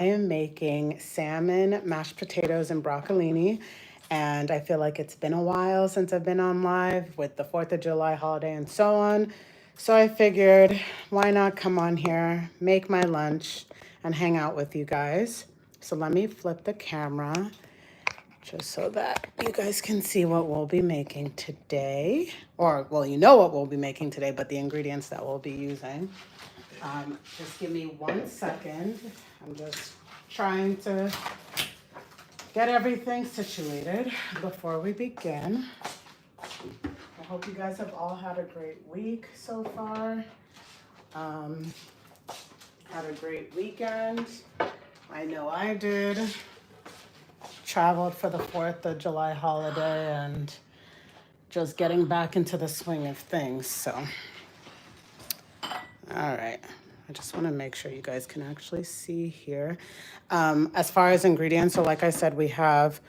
I am making salmon, mashed potatoes, and broccolini. And I feel like it's been a while since I've been on live with the 4th of July holiday and so on. So I figured, why not come on here, make my lunch, and hang out with you guys. So let me flip the camera just so that you guys can see what we'll be making today. Or, well, you know what we'll be making today, but the ingredients that we'll be using. Just give me 1 second. I'm just trying to get everything situated before we begin. I hope you guys have all had a great week so far. Had a great weekend. I know I did. Traveled for the 4th of July holiday and just getting back into the swing of things. So, all right. I just want to make sure you guys can actually see here. As far as ingredients, so like I said, we have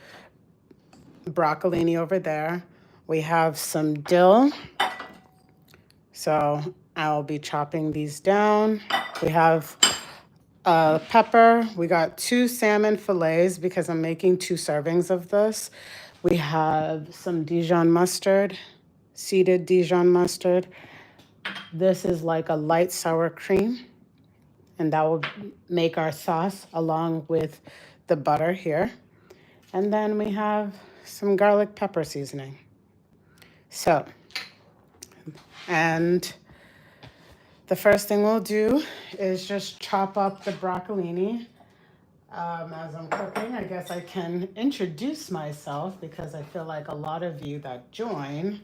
broccolini over there. We have some dill. So I'll be chopping these down. We have pepper. We got 2 salmon fillets because I'm making 2 servings of this. We have some Dijon mustard, seeded Dijon mustard. This is like a light sour cream, and that will make our sauce along with the butter here. And then we have some garlic pepper seasoning. So, and the first thing we'll do is just chop up the broccolini. As I'm cooking, I guess I can introduce myself because I feel like a lot of you that join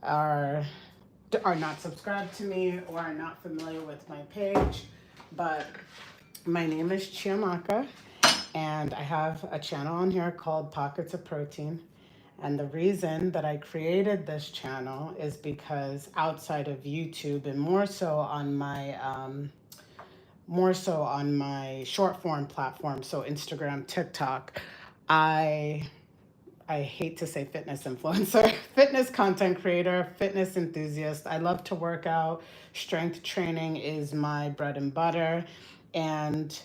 are not subscribed to me or are not familiar with my page. But my name is Chiamaka, and I have a channel on here called Pockets of Protein. And the reason that I created this channel is because outside of YouTube and more so on my short form platform, so Instagram, TikTok, I hate to say fitness influencer, fitness content creator, fitness enthusiast. I love to work out. Strength training is my bread and butter. And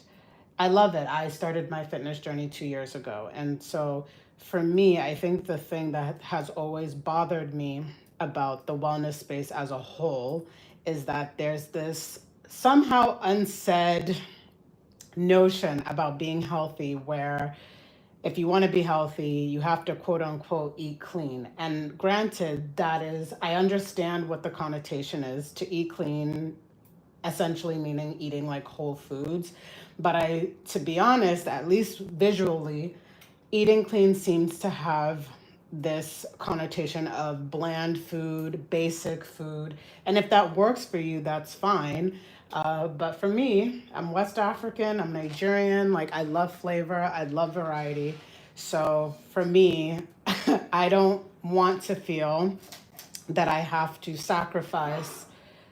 I love it. I started my fitness journey 2 years ago. And so for me, I think the thing that has always bothered me about the wellness space as a whole is that there's this somehow unsaid notion about being healthy where if you want to be healthy, you have to quote unquote eat clean. And granted, that is, I understand what the connotation is to eat clean, essentially meaning eating like whole foods. But to be honest, at least visually, eating clean seems to have this connotation of bland food, basic food. And if that works for you, that's fine. But for me, I'm West African, I'm Nigerian, like I love flavor, I love variety. So for me, I don't want to feel that I have to sacrifice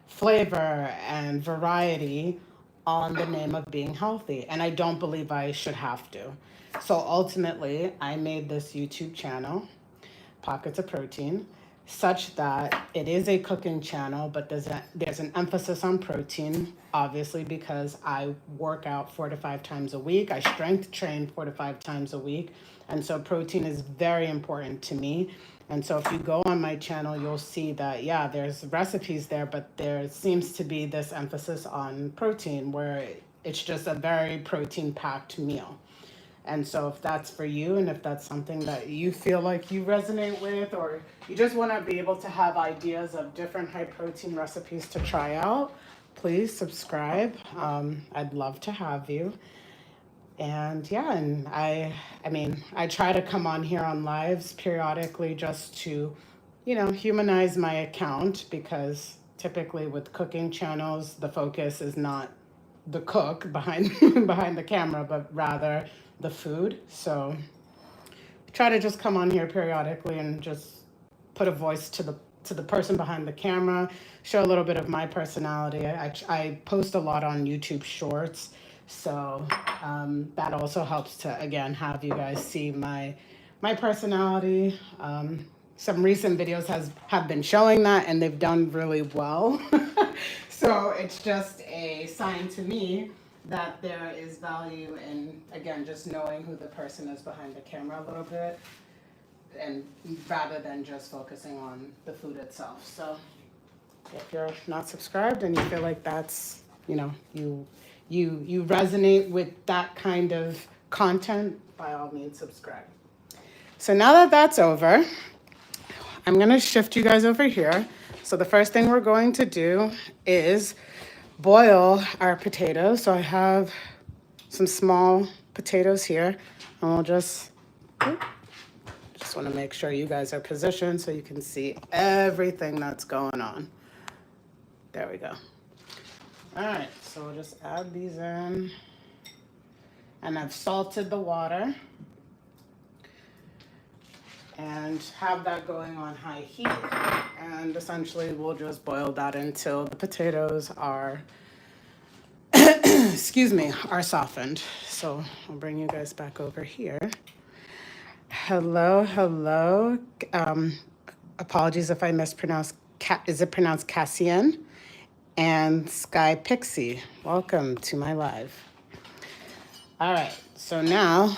flavor and variety on the name of being healthy. And I don't believe I should have to. So ultimately, I made this YouTube channel, Pockets of Protein, such that it is a cooking channel, but there's an emphasis on protein, obviously, because I work out 4 to 5 times a week. I strength train 4 to 5 times a week. And so protein is very important to me. And so if you go on my channel, you'll see that, yeah, there's recipes there, but there seems to be this emphasis on protein where it's just a very protein packed meal. And so if that's for you and if that's something that you feel like you resonate with, or you just want to be able to have ideas of different high protein recipes to try out, please subscribe. I'd love to have you. And yeah, and I mean, I try to come on here on lives periodically just to, humanize my account because typically with cooking channels, the focus is not the cook behind behind the camera, but rather the food. So try to just come on here periodically and just put a voice to the person behind the camera, show a little bit of my personality. I post a lot on YouTube Shorts, so that also helps to again have you guys see my personality. Some recent videos have been showing that, and they've done really well. So it's just a sign to me that there is value in, again, just knowing who the person is behind the camera a little bit, and rather than just focusing on the food itself. So if you're not subscribed and you feel like that's, you resonate with that kind of content, by all means subscribe. So now that that's over, I'm going to shift you guys over here. So the first thing we're going to do is boil our potatoes. So I have some small potatoes here, and we'll just want to make sure you guys are positioned so you can see everything that's going on. There we go. All right, so we'll just add these in, and I've salted the water and have that going on high heat, and essentially we'll just boil that until the potatoes are excuse me, are softened. So I'll bring you guys back over here. Hello. Apologies if I mispronounced. Is it pronounced Cassian? And Sky Pixie, welcome to my live. All right, so now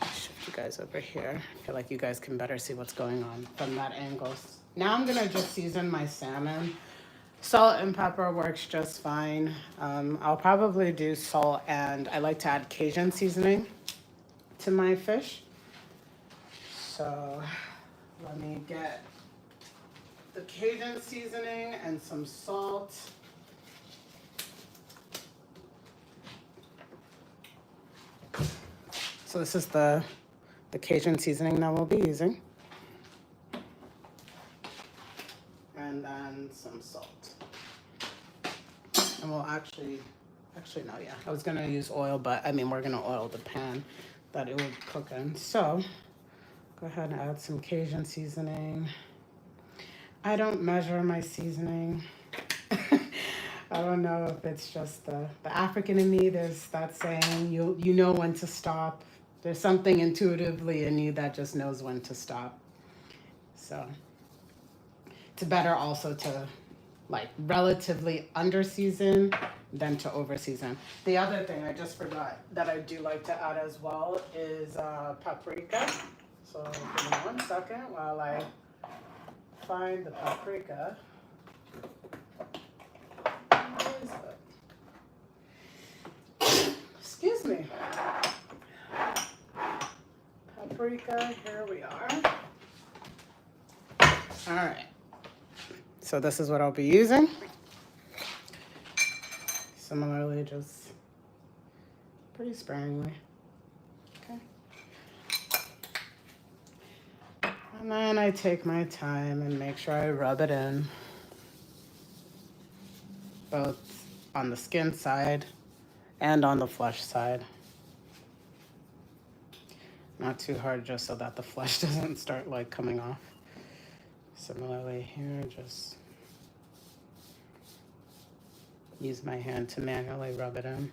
shift you guys over here. I feel like you guys can better see what's going on from that angle. Now I'm gonna just season my salmon. Salt and pepper works just fine. I'll probably do salt, and I like to add Cajun seasoning to my fish. So let me get the Cajun seasoning and some salt. So this is the Cajun seasoning that we'll be using. And then some salt. And we'll actually no, yeah. I was gonna use oil, but I mean, we're gonna oil the pan that it would cook in. So go ahead and add some Cajun seasoning. I don't measure my seasoning. I don't know if it's just the African in me. There's that saying, you know when to stop. There's something intuitively in you that just knows when to stop. So it's better also to like relatively under season than to over season. The other thing I just forgot that I do like to add as well is paprika. So give me 1 second while I find the paprika. Where is it? Excuse me. Paprika, here we are. All right. So this is what I'll be using. Similarly, just pretty sparingly. Okay. And then I take my time and make sure I rub it in, both on the skin side and on the flesh side. Not too hard, just so that the flesh doesn't start like coming off. Similarly here, just use my hand to manually rub it in.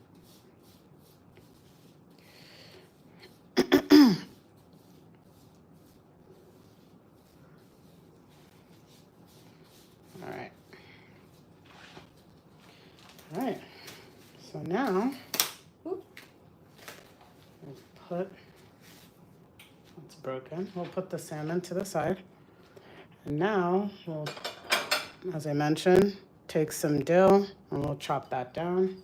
All right, so now, it's broken. We'll put the salmon to the side. And now we'll, as I mentioned, take some dill and we'll chop that down.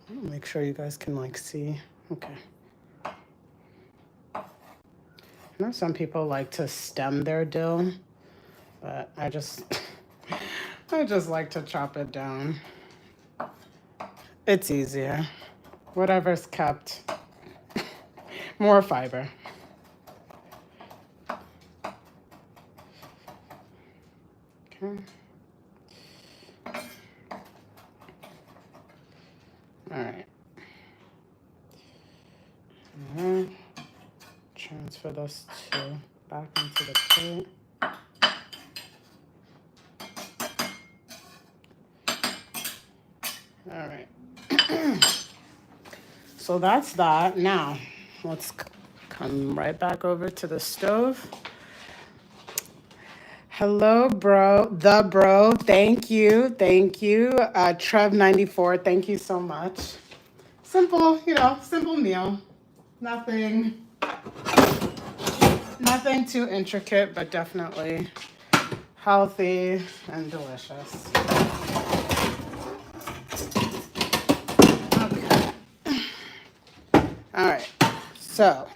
Make sure you guys can like see. Okay. I know some people like to stem their dill, but I just like to chop it down. It's easier. Whatever's kept, more fiber. Okay. All right. And transfer this back into the plate. All right. So that's that. Now, let's come right back over to the stove. Hello, bro. The bro. Thank you. Thank you. Trev94, thank you so much. Simple, simple meal. Nothing, nothing too intricate, but definitely healthy and delicious. Okay. All right. So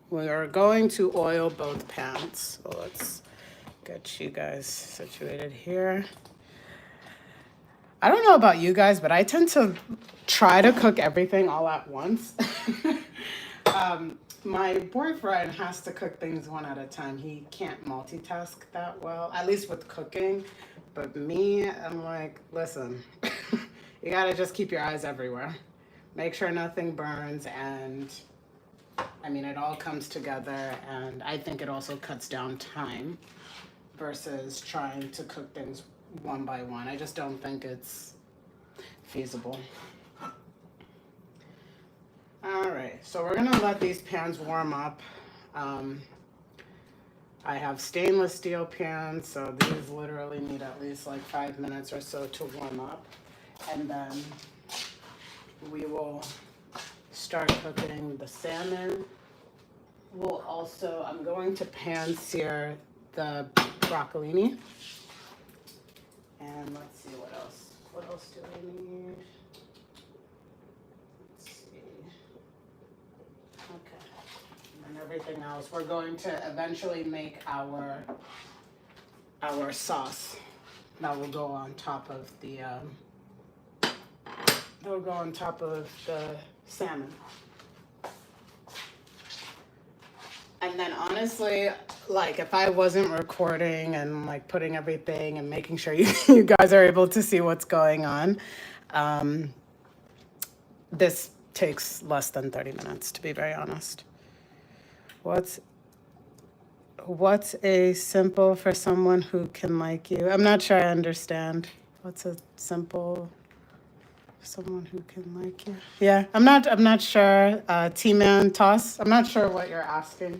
we are going to oil both pans. So let's get you guys situated here. I don't know about you guys, but I tend to try to cook everything all at once. My boyfriend has to cook things one at a time. He can't multitask that well, at least with cooking. But me, I'm like, listen, you gotta just keep your eyes everywhere. Make sure nothing burns, and I mean, it all comes together, and I think it also cuts down time versus trying to cook things one by one. I just don't think it's feasible. All right, so we're gonna let these pans warm up. I have stainless steel pans, so these literally need at least like 5 minutes or so to warm up. And then we will start cooking the salmon. We'll also, I'm going to pan sear the broccolini. And let's see what else. What else do we need? Let's see. Okay. And everything else. We're going to eventually make our sauce that will go on top of the salmon. And then honestly, like if I wasn't recording and like putting everything and making sure you guys are able to see what's going on, this takes less than 30 minutes, to be very honest. What's a simple for someone who can like you? I'm not sure I understand. What's a simple someone who can like you? Yeah, I'm not sure. T-Man Toss. I'm not sure what you're asking.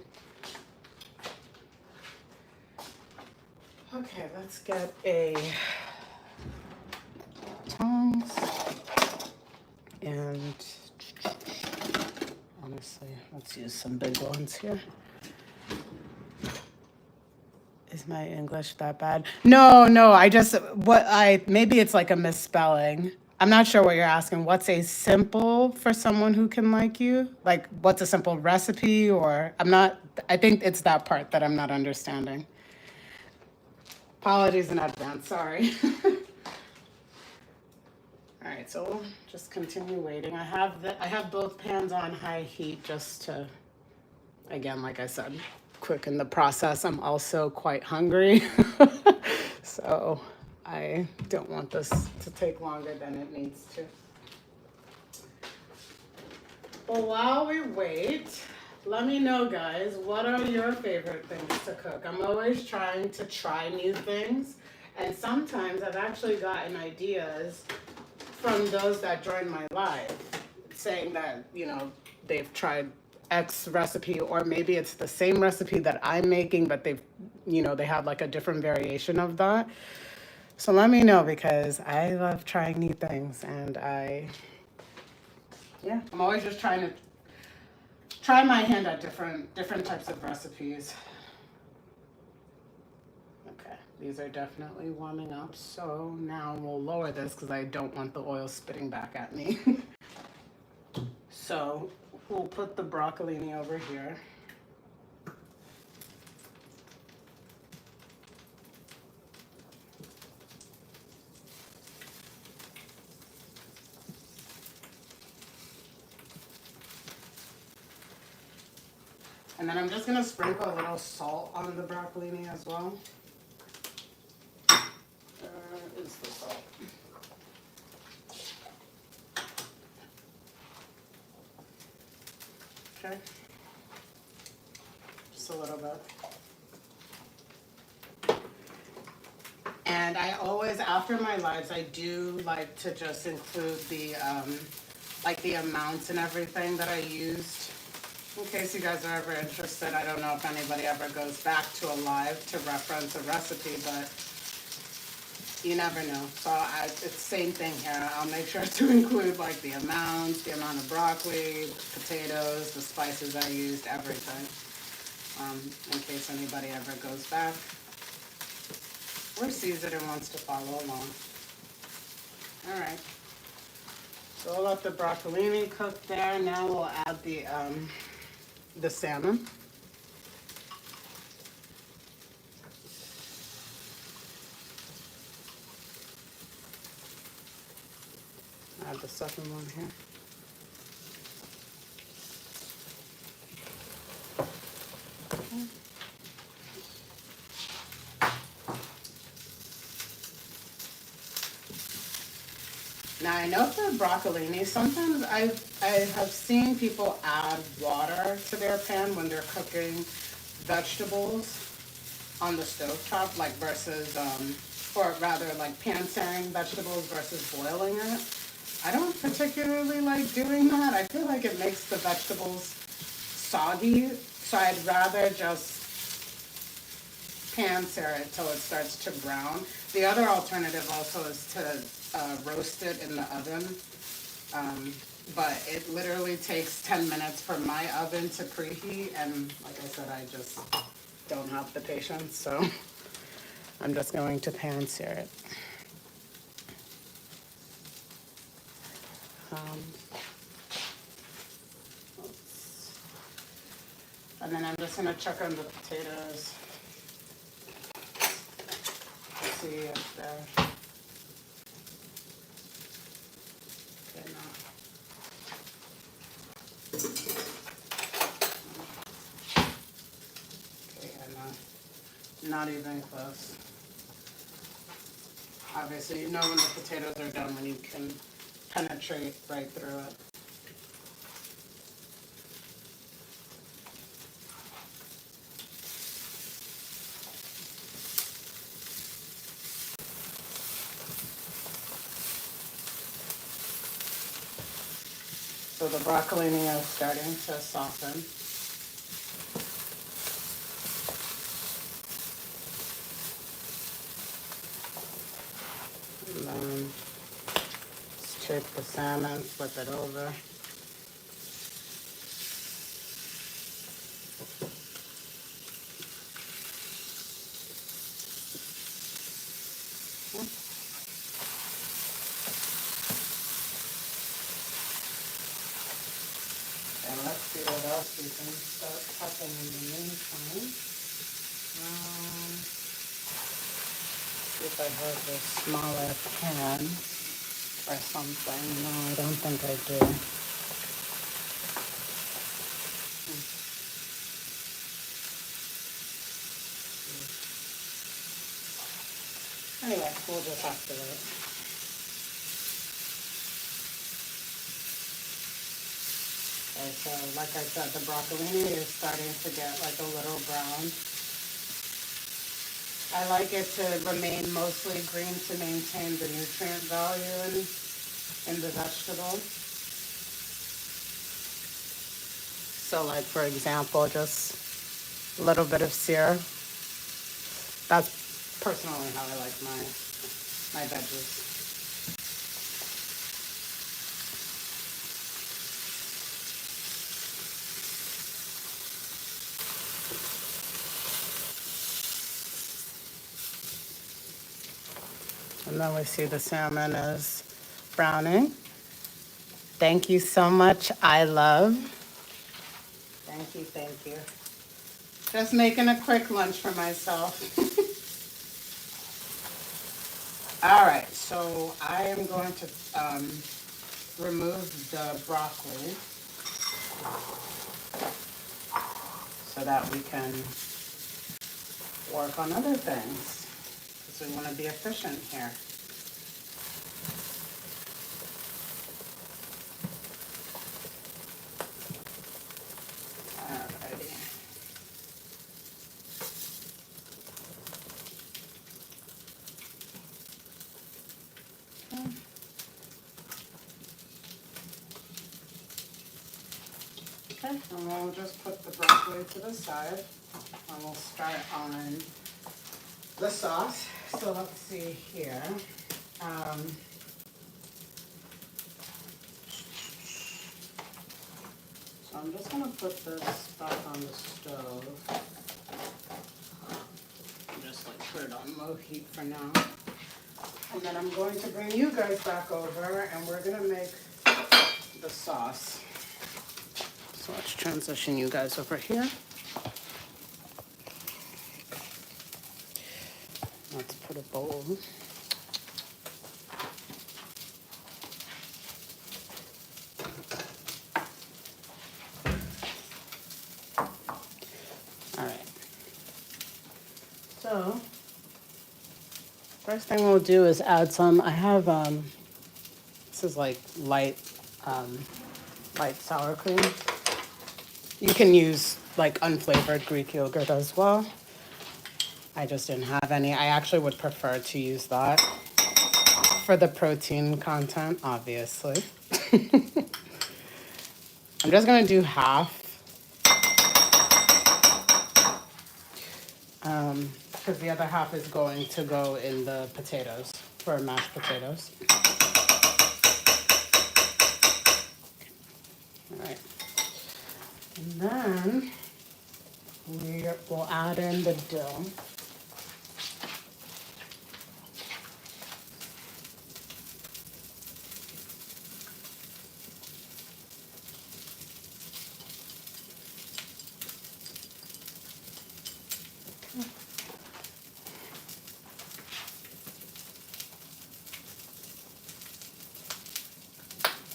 Okay, let's get a tongs. And honestly, let's use some big ones here. Is my English that bad? No, maybe it's like a misspelling. I'm not sure what you're asking. What's a simple for someone who can like you? Like, what's a simple recipe? Or I think it's that part that I'm not understanding. Apologies in advance, sorry. All right, so we'll just continue waiting. I have both pans on high heat just to, again, like I said, quicken the process. I'm also quite hungry, so I don't want this to take longer than it needs to. Well, while we wait, let me know, guys, what are your favorite things to cook? I'm always trying to try new things, and sometimes I've actually gotten ideas from those that join my live, saying that, they've tried X recipe, or maybe it's the same recipe that I'm making, but they have like a different variation of that. So let me know, because I love trying new things, and I'm always just trying to try my hand at different types of recipes. Okay, these are definitely warming up, so now we'll lower this because I don't want the oil spitting back at me. So we'll put the broccolini over here. And then I'm just gonna sprinkle a little salt on the broccolini as well. Where is the salt? Okay. Just a little bit. And I always, after my lives, I do like to just include the amounts and everything that I used In case you guys are ever interested, I don't know if anybody ever goes back to a live to reference a recipe, but you never know. So it's the same thing here. I'll make sure to include like the amount of broccoli, potatoes, the spices I used, everything, in case anybody ever goes back or sees it and wants to follow along. All right. So we'll let the broccolini cook there. Now we'll add the salmon. Add the second one here. Now I know for broccolini, sometimes I have seen people add water to their pan when they're cooking vegetables on the stovetop, like versus, or rather like pan-searing vegetables versus boiling it. I don't particularly like doing that. I feel like it makes the vegetables soggy, so I'd rather just pan sear it till it starts to brown. The other alternative also is to roast it in the oven, but it literally takes 10 minutes for my oven to preheat, and like I said, I just don't have the patience, so I'm just going to pan sear it. And then I'm just going to check on the potatoes to see if they're good enough. Okay, and not even close. Obviously, you know when the potatoes are done when you can penetrate right through it. So the broccolini is starting to soften. And then just take the salmon, flip it over. And let's see what else we can start cooking in the meantime. See if I have a smaller pan or something. No, I don't think I do. Anyway, we'll just have to wait. Okay, so like I said, the broccolini is starting to get like a little brown. I like it to remain mostly green to maintain the nutrient value in the vegetable. So like for example, just a little bit of sear. That's personally how I like my veggies. And then we see the salmon is browning. Thank you so much, I love. Thank you, thank you. Just making a quick lunch for myself. All right, so I am going to remove the broccoli so that we can work on other things, because we want to be efficient here. Alrighty. Okay, and we'll just put the broccoli to the side, and we'll start on the sauce. So let's see here. So I'm just gonna put this back on the stove. Just like put it on low heat for now. And then I'm going to bring you guys back over and we're gonna make the sauce. So let's transition you guys over here. Let's put a bowl. All right. So first thing we'll do is add some, I have, this is like light sour cream. You can use like unflavored Greek yogurt as well. I just didn't have any. I actually would prefer to use that for the protein content, obviously. I'm just gonna do half. Because the other half is going to go in the potatoes, for mashed potatoes. All right. And then we will add in the dough.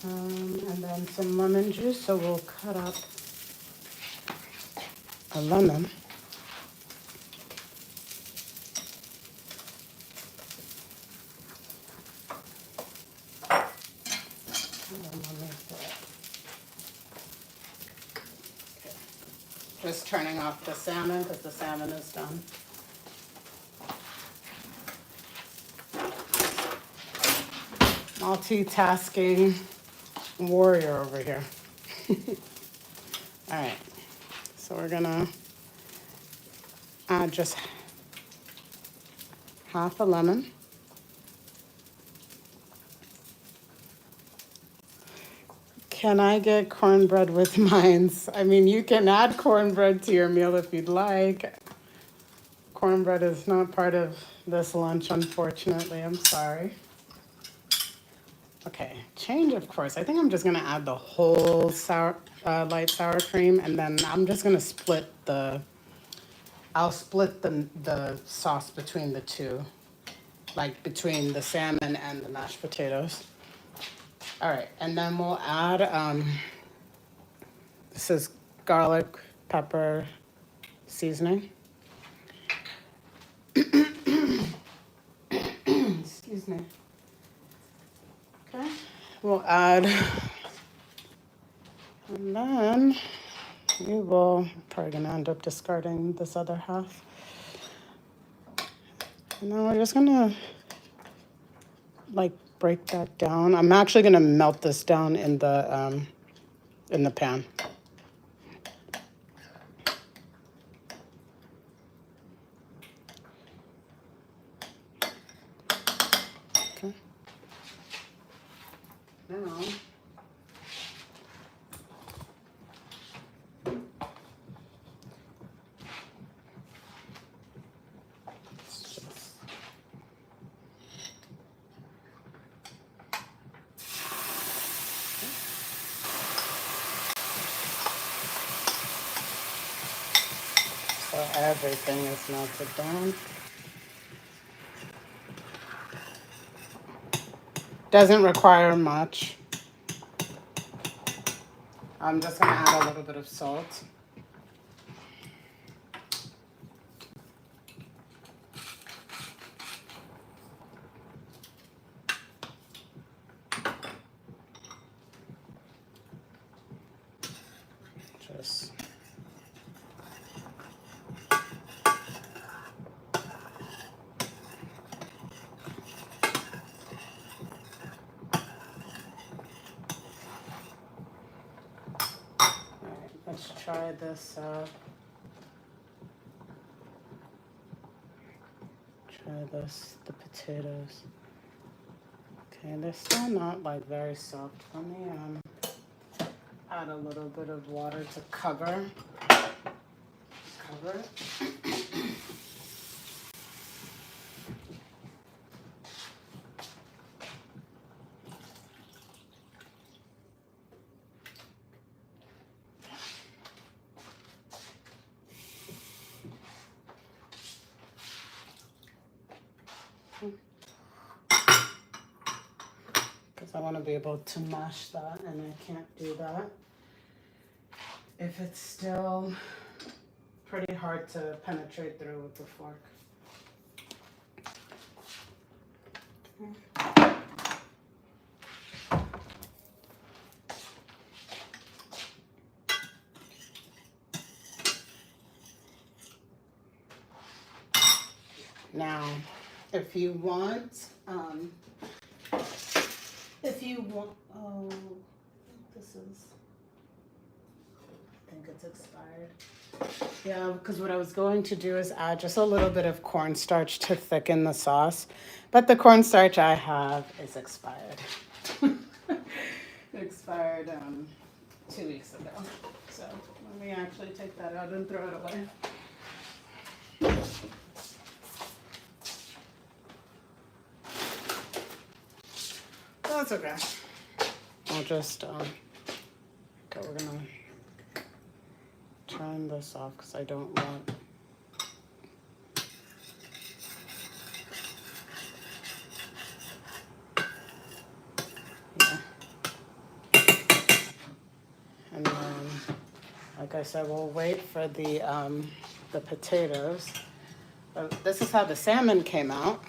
And then some lemon juice, so we'll cut up a lemon. Just turning off the salmon because the salmon is done. Multitasking warrior over here. All right, so we're gonna add just half a lemon. Can I get cornbread with mines? I mean, you can add cornbread to your meal if you'd like. Cornbread is not part of this lunch, unfortunately. I'm sorry. Okay, change of course. I think I'm just gonna add the whole light sour cream, and then I'm just gonna split I'll split the sauce between the two, like between the salmon and the mashed potatoes. All right, and then we'll add, this is garlic, pepper seasoning. Excuse me. Okay, we'll add, and then we will probably gonna end up discarding this other half. And then we're just gonna like break that down. I'm actually gonna melt this down in the pan. Okay. Now, so everything is melted down. Doesn't require much. I'm just gonna add a little bit of salt. Just Let's try this. The potatoes. Okay, they're still not like very soft. Let me add a little bit of water to cover it. Because I want to be able to mash that, and I can't do that if it's still pretty hard to penetrate through with the fork. Now, if you want, oh, this is, I think it's expired. Yeah, because what I was going to do is add just a little bit of cornstarch to thicken the sauce, but the cornstarch I have is expired. It expired 2 weeks ago. So let me actually take that out and throw it away. That's okay. I'll just, okay, we're gonna turn this off because I don't want, yeah. And then, like I said, we'll wait for the potatoes. This is how the salmon came out.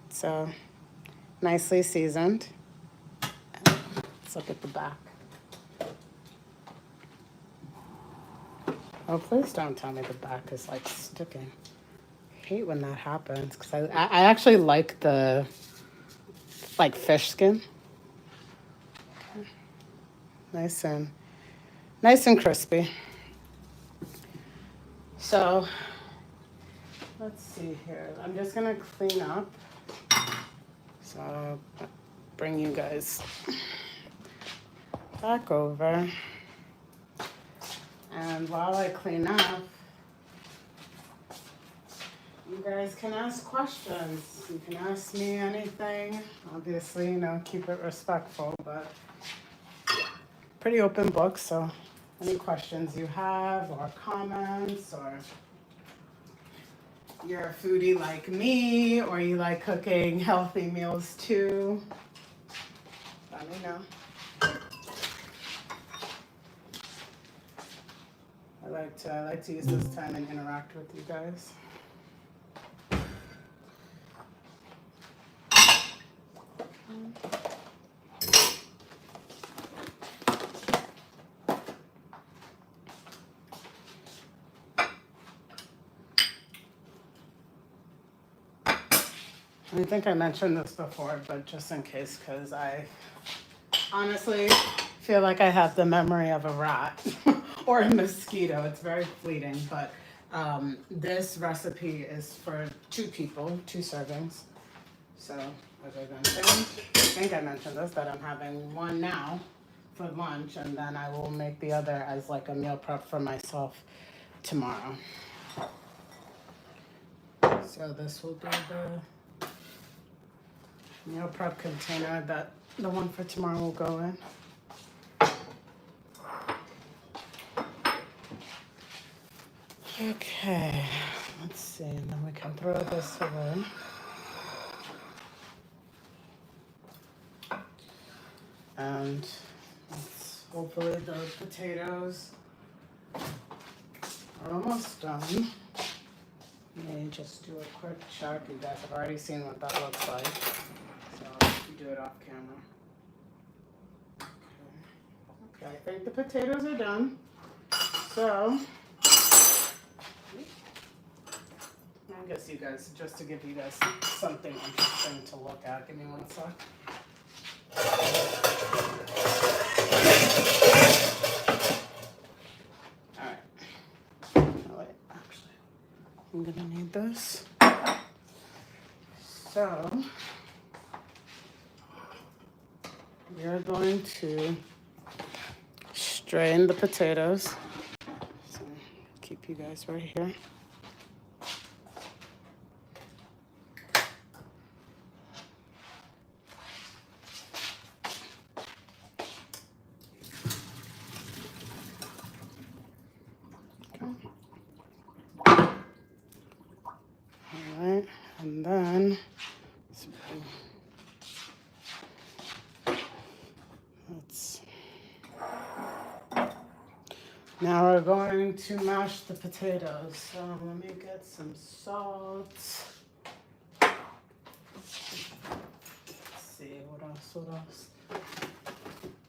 So, nicely seasoned. Let's look at the back. Oh, please don't tell me the back is like sticking. I hate when that happens because I actually like the fish skin. Okay. Nice and crispy. So let's see here. I'm just gonna clean up. So I'll bring you guys back over. And while I clean up, you guys can ask questions. You can ask me anything. Obviously, keep it respectful, but pretty open book. So any questions you have or comments, or you're a foodie like me, or you like cooking healthy meals too, let me know. I like to use this time and interact with you guys. I think I mentioned this before, but just in case, because I honestly feel like I have the memory of a rat or a mosquito. It's very fleeting, but this recipe is for 2 people, 2 servings. So, as I mentioned, I think I mentioned this, that I'm having one now for lunch, and then I will make the other as like a meal prep for myself tomorrow. So this will be the meal prep container that the one for tomorrow will go in. Okay, let's see, and then we can throw this away. And hopefully the potatoes are almost done. Let me just do a quick check. You guys have already seen what that looks like, so I'll do it off camera. Okay, I think the potatoes are done. So I guess you guys, just to give you guys something interesting to look at, give me one sec. So we are going to strain the potatoes. So keep you guys right here. All right, and then now we're going to mash the potatoes. So let me get some salt. Let's see, what else?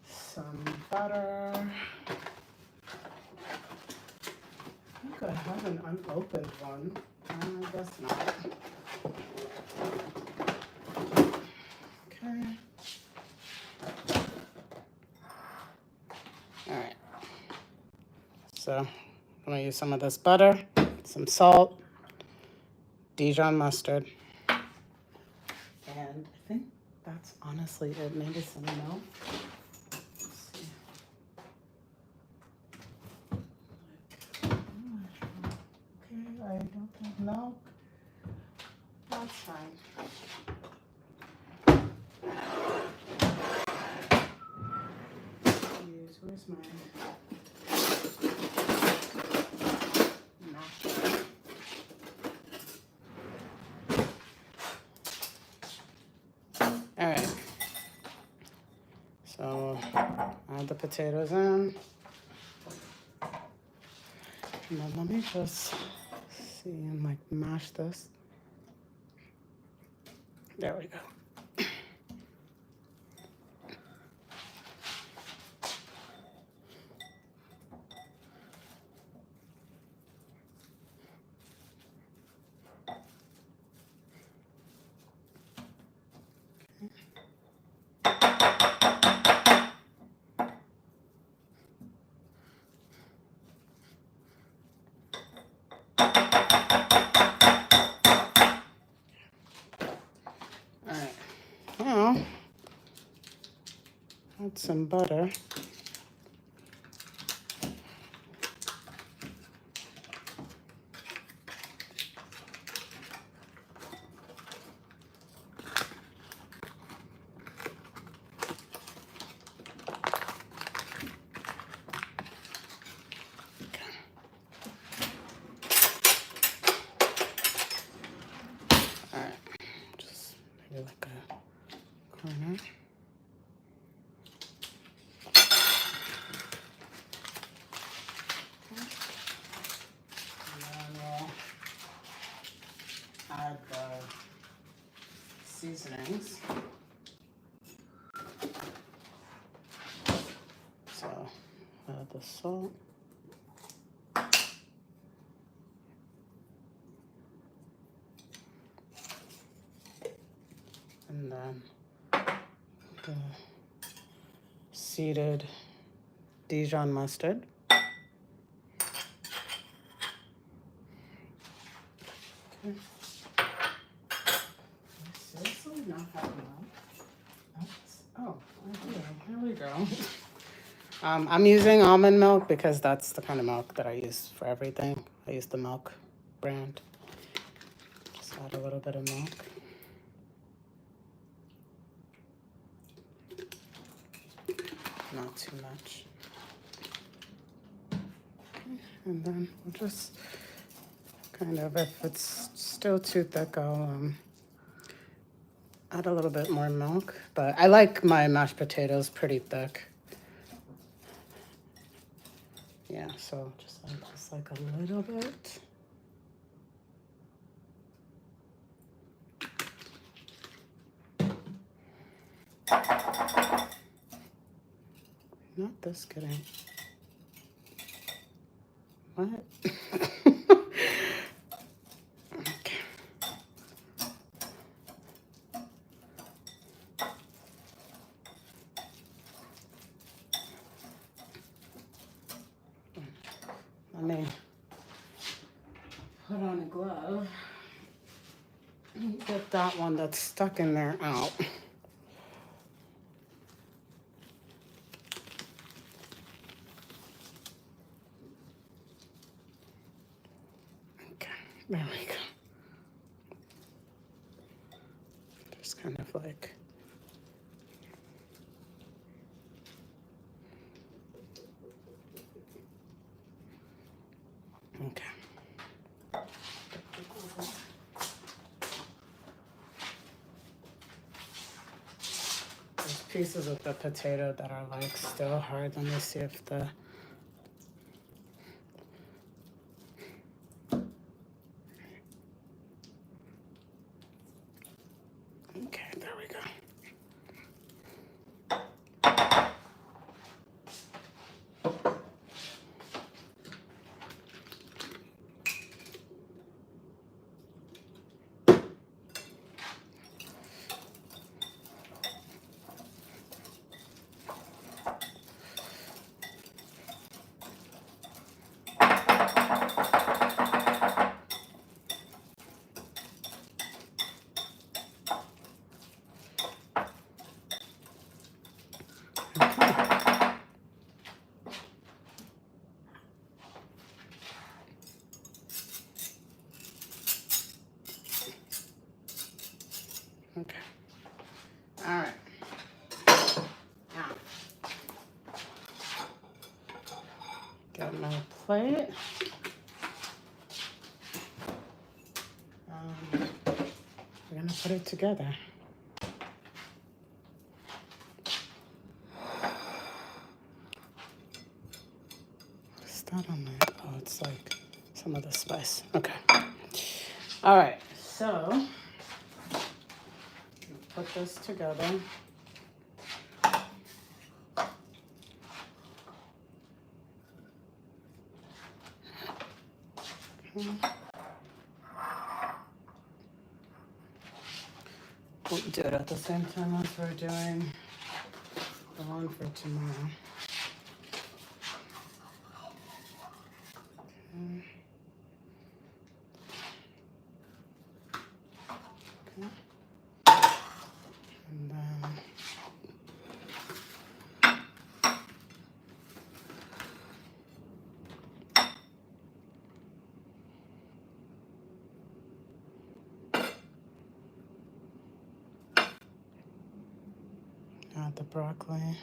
Some butter. I think I have an unopened one. I guess not. Okay. All right. So I'm gonna use some of this butter, some salt, Dijon mustard, and I think that's honestly it. Maybe some milk. Let's see. Okay, I don't have milk. That's fine. Where's my masher? All right. So add the potatoes in. And then let me just see and like mash this. There we go. All right. Now, add some butter. All right. Just maybe like a corner. Add the seasonings. So add the salt. And then the seeded Dijon mustard. Okay. Seriously, not having milk? Oh, here we go. I'm using almond milk because that's the kind of milk that I use for everything. I use the milk brand. Just add a little bit of milk. Not too much. Okay. And then we'll just kind of, if it's still too thick, I'll add a little bit more milk. But I like my mashed potatoes pretty thick. Yeah, so just like a little bit. Not this kidding. What? Okay. Let me put on a glove. Get that that one that's stuck in there out. Okay, there we go. Just kind of like, okay. There's pieces of the potato that are like still hard. Let me see if the, okay, there we go. Okay. All right. Now, got my plate. We're gonna put it together. What's that on there? Oh, it's like some of the spice. Okay. All right. So put this together. We'll do it at the same time as we're doing the one for tomorrow. Okay. Okay. And then add the broccoli.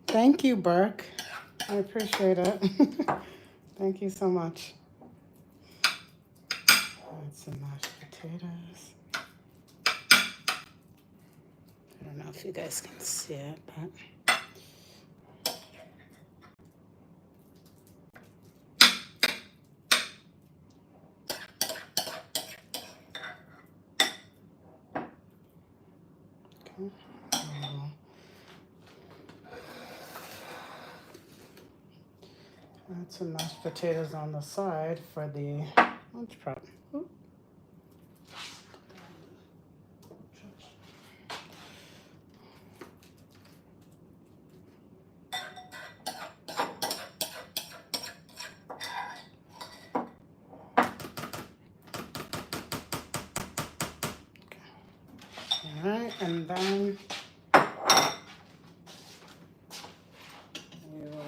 Thank you, Burke. I appreciate it. Thank you so much. Add some mashed potatoes. I don't know if you guys can see it, but okay. Add some mashed potatoes on the side for the lunch prep. Ooh. All right, and then we will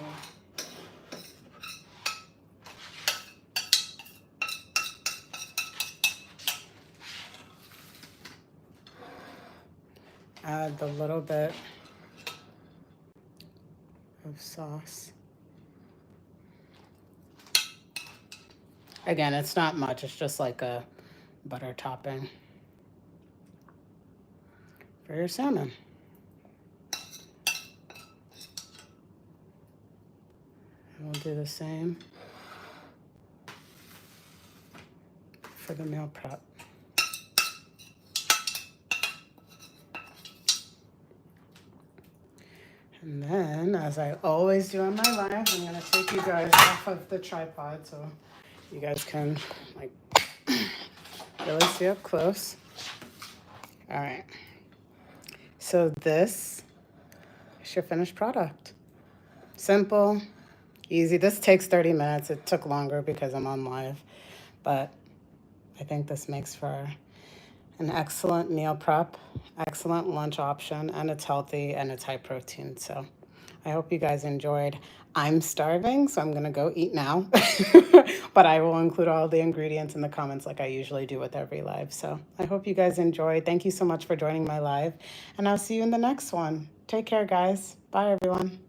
add the little bit of sauce. Again, it's not much, it's just like a butter topping for your salmon. And we'll do the same for the meal prep. And then, as I always do on my lives, I'm gonna take you guys off of the tripod so you guys can like really see up close. All right. So this is your finished product. Simple, easy. This takes 30 minutes. It took longer because I'm on live, but I think this makes for an excellent meal prep, excellent lunch option, and it's healthy and it's high protein. So I hope you guys enjoyed. I'm starving, so I'm gonna go eat now. But I will include all the ingredients in the comments like I usually do with every live. So I hope you guys enjoyed. Thank you so much for joining my live, and I'll see you in the next one. Take care, guys. Bye, everyone.